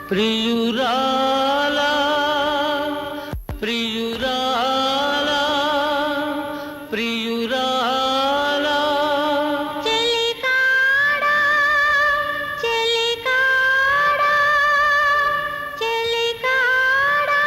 ప్రియురాలా ప్రియురాలా ప్రియురాలా చెలికాడా చెలికాడా చెలికాడా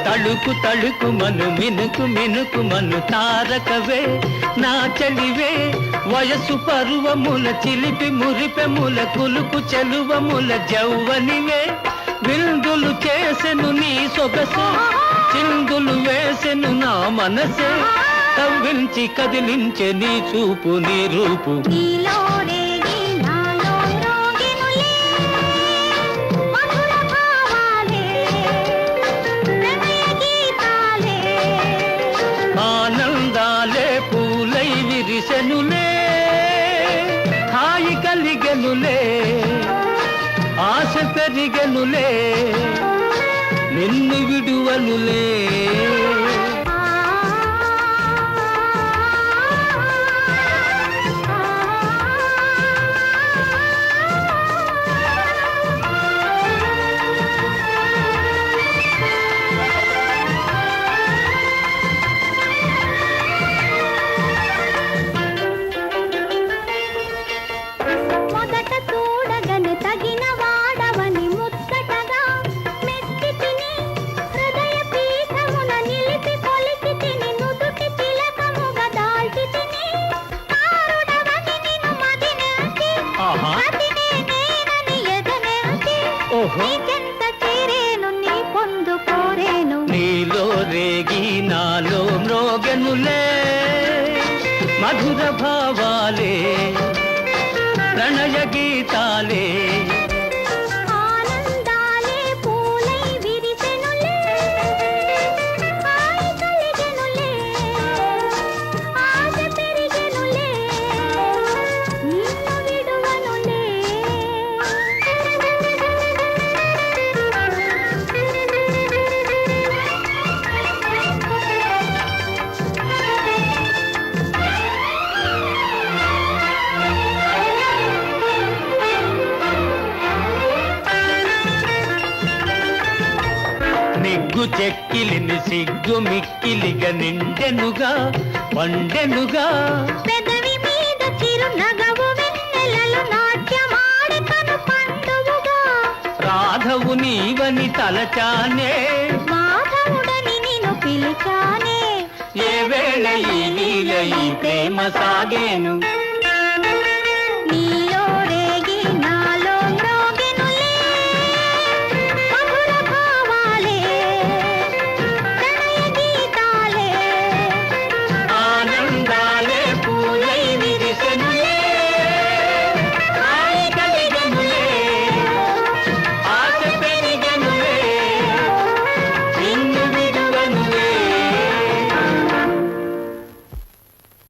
తళుకు తళుకు మను మినుకు మినుకు మను తారకవే నా చలివే వయసు పరువముల చిలిపి మురిపెముల కులుకు చెలువముల జౌవనివే విందులు చేసెను నీ సొగసు చిందులు వేసెను నా మనసే కవ్వించి కదిలించే నీ చూపు నీ రూపు ఆనందాలే పూలై విరిసెనులే హాయి కలిగెనులే ఆశ పెరిగెనులే నిన్ను విడువనులే నీలో రేగి నాలో మ్రోగెనులే మధుర భావాలే ప్రణయ గీతాలే నిగ్గు చెక్కిలిని సిగ్గు మిక్కిలిగా నిండెనుగా పండెనుగా పెదవి మీద చిరునగవు వెన్నెలలు నాట్యమాడే కను పండువుగా రాధవు నీవని తలచానే మాధవుడని నిన్ను పిలిచానే ఏ వేళ ఈ లీల ఈ ప్రేమ సాగేను